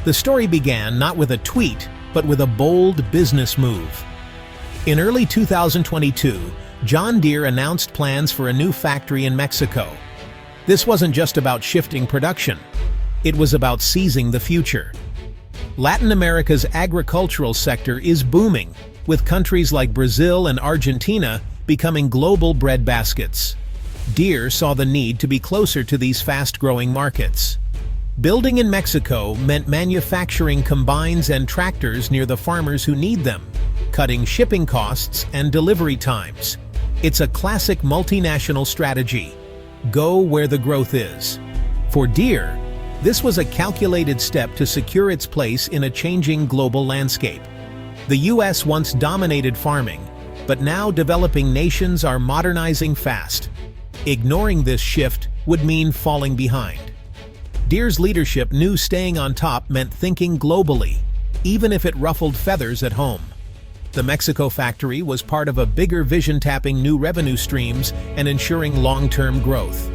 The story began not with a tweet, but with a bold business move. In early 2022, John Deere announced plans for a new factory in Mexico. This wasn't just about shifting production. It was about seizing the future. Latin America's agricultural sector is booming, with countries like Brazil and Argentina becoming global breadbaskets. Deere saw the need to be closer to these fast-growing markets. Building in Mexico meant manufacturing combines and tractors near the farmers who need them, cutting shipping costs and delivery times. It's a classic multinational strategy. Go where the growth is. For Deere, this was a calculated step to secure its place in a changing global landscape. The U.S. once dominated farming, but now developing nations are modernizing fast. Ignoring this shift would mean falling behind. Deere's leadership knew staying on top meant thinking globally, even if it ruffled feathers at home. The Mexico factory was part of a bigger vision, tapping new revenue streams and ensuring long-term growth.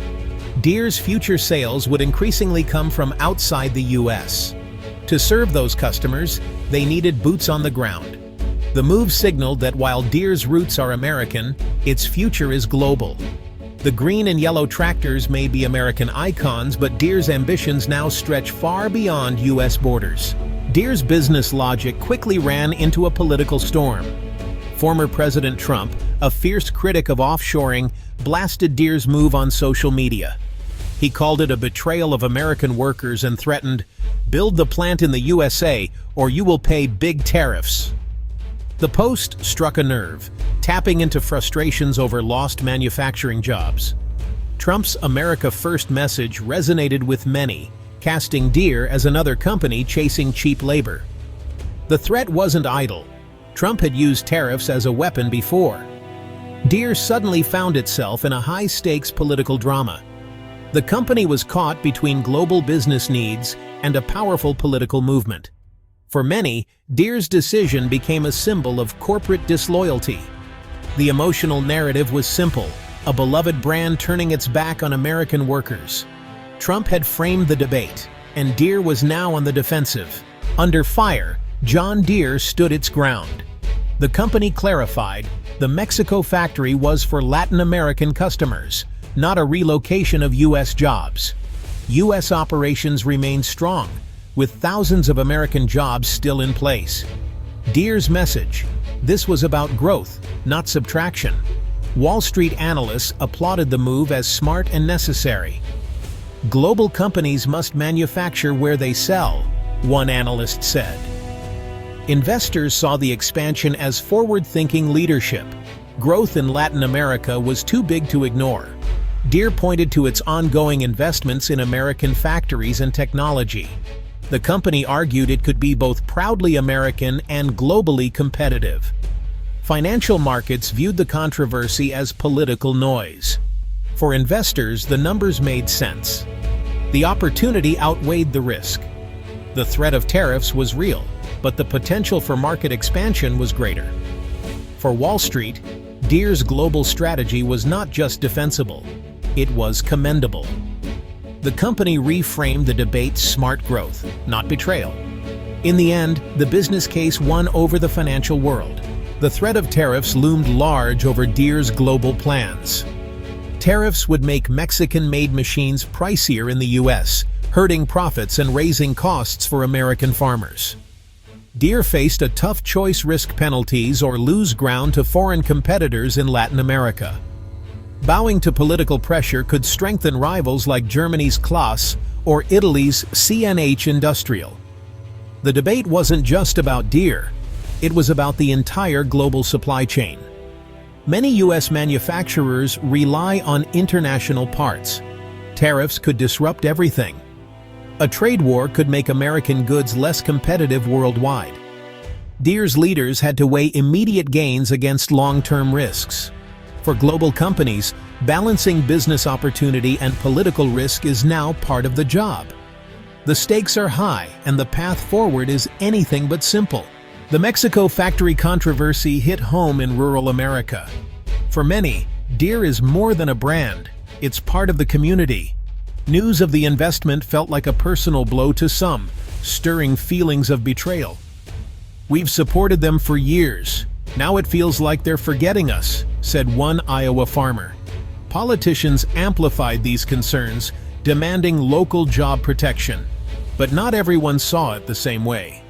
Deere's future sales would increasingly come from outside the U.S. To serve those customers, they needed boots on the ground. The move signaled that while Deere's roots are American, its future is global. The green and yellow tractors may be American icons, but Deere's ambitions now stretch far beyond U.S. borders. Deere's business logic quickly ran into a political storm. Former President Trump, a fierce critic of offshoring, blasted Deere's move on social media. He called it a betrayal of American workers and threatened, "Build the plant in the USA or you will pay big tariffs." The post struck a nerve, tapping into frustrations over lost manufacturing jobs. Trump's America First message resonated with many, casting Deere as another company chasing cheap labor. The threat wasn't idle. Trump had used tariffs as a weapon before. Deere suddenly found itself in a high-stakes political drama. The company was caught between global business needs and a powerful political movement. For many, Deere's decision became a symbol of corporate disloyalty. The emotional narrative was simple: a beloved brand turning its back on American workers. Trump had framed the debate, and Deere was now on the defensive. Under fire, John Deere stood its ground. The company clarified the Mexico factory was for Latin American customers, not a relocation of U.S. jobs. U.S. operations remained strong, with thousands of American jobs still in place. Deere's message: this was about growth, not subtraction. Wall Street analysts applauded the move as smart and necessary. Global companies must manufacture where they sell, one analyst said. Investors saw the expansion as forward-thinking leadership. Growth in Latin America was too big to ignore. Deere pointed to its ongoing investments in American factories and technology. The company argued it could be both proudly American and globally competitive. Financial markets viewed the controversy as political noise. For investors, the numbers made sense. The opportunity outweighed the risk. The threat of tariffs was real, but the potential for market expansion was greater. For Wall Street, Deere's global strategy was not just defensible, it was commendable. The company reframed the debate's smart growth, not betrayal. In the end, the business case won over the financial world. The threat of tariffs loomed large over Deere's global plans. Tariffs would make Mexican-made machines pricier in the U.S., hurting profits and raising costs for American farmers. Deere faced a tough choice: risk penalties or lose ground to foreign competitors in Latin America. Bowing to political pressure could strengthen rivals like Germany's Claas or Italy's CNH Industrial. The debate wasn't just about Deere, it was about the entire global supply chain. Many U.S. manufacturers rely on international parts. Tariffs could disrupt everything. A trade war could make American goods less competitive worldwide. Deere's leaders had to weigh immediate gains against long-term risks. For global companies, balancing business opportunity and political risk is now part of the job. The stakes are high, and the path forward is anything but simple. The Mexico factory controversy hit home in rural America. For many, Deere is more than a brand, it's part of the community. News of the investment felt like a personal blow to some, stirring feelings of betrayal. "We've supported them for years. Now it feels like they're forgetting us," said one Iowa farmer. Politicians amplified these concerns, demanding local job protection. But not everyone saw it the same way.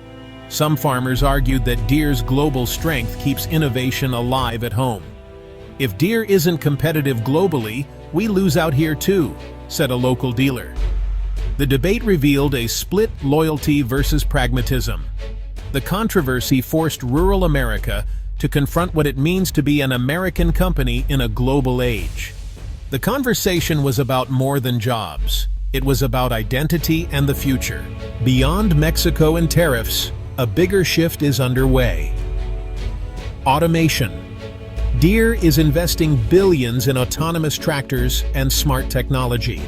Some farmers argued that Deere's global strength keeps innovation alive at home. "If Deere isn't competitive globally, we lose out here too," said a local dealer. The debate revealed a split loyalty versus pragmatism. The controversy forced rural America to confront what it means to be an American company in a global age. The conversation was about more than jobs. It was about identity and the future. Beyond Mexico and tariffs, a bigger shift is underway. Automation. Deere is investing billions in autonomous tractors and smart technology.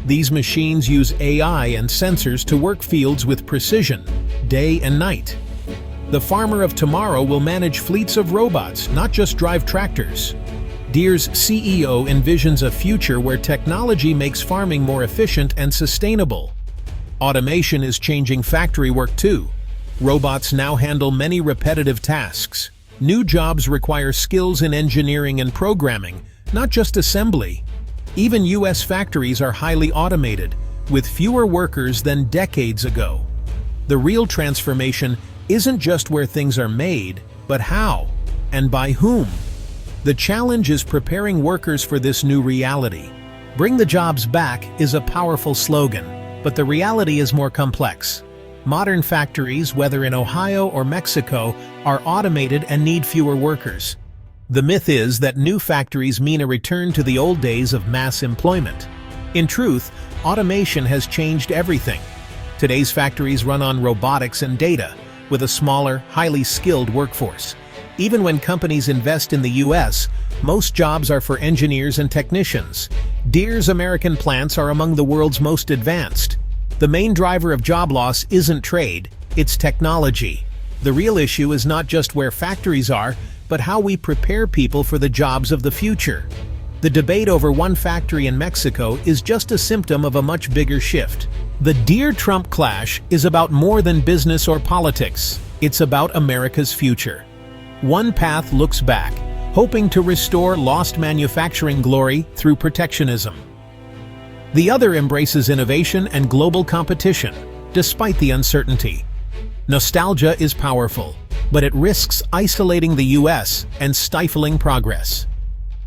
These machines use AI and sensors to work fields with precision, day and night. The farmer of tomorrow will manage fleets of robots, not just drive tractors. Deere's CEO envisions a future where technology makes farming more efficient and sustainable. Automation is changing factory work too. Robots now handle many repetitive tasks. New jobs require skills in engineering and programming, not just assembly. Even U.S. factories are highly automated, with fewer workers than decades ago. The real transformation isn't just where things are made, but how, and by whom. The challenge is preparing workers for this new reality. "Bring the jobs back" is a powerful slogan, but the reality is more complex. Modern factories, whether in Ohio or Mexico, are automated and need fewer workers. The myth is that new factories mean a return to the old days of mass employment. In truth, automation has changed everything. Today's factories run on robotics and data, with a smaller, highly skilled workforce. Even when companies invest in the U.S., most jobs are for engineers and technicians. Deere's American plants are among the world's most advanced. The main driver of job loss isn't trade, it's technology. The real issue is not just where factories are, but how we prepare people for the jobs of the future. The debate over one factory in Mexico is just a symptom of a much bigger shift. The Deere-Trump clash is about more than business or politics. It's about America's future. One path looks back, hoping to restore lost manufacturing glory through protectionism. The other embraces innovation and global competition, despite the uncertainty. Nostalgia is powerful, but it risks isolating the U.S. and stifling progress.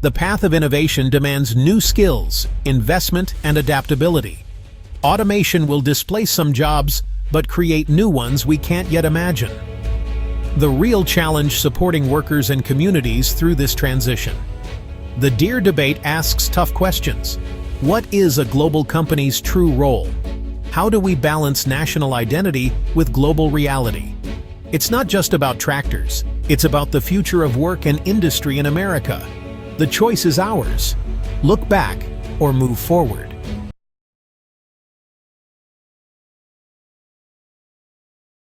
The path of innovation demands new skills, investment, and adaptability. Automation will displace some jobs, but create new ones we can't yet imagine. The real challenge supporting workers and communities through this transition. The Deere debate asks tough questions. What is a global company's true role? How do we balance national identity with global reality? It's not just about tractors, it's about the future of work and industry in America. The choice is ours. Look back or move forward.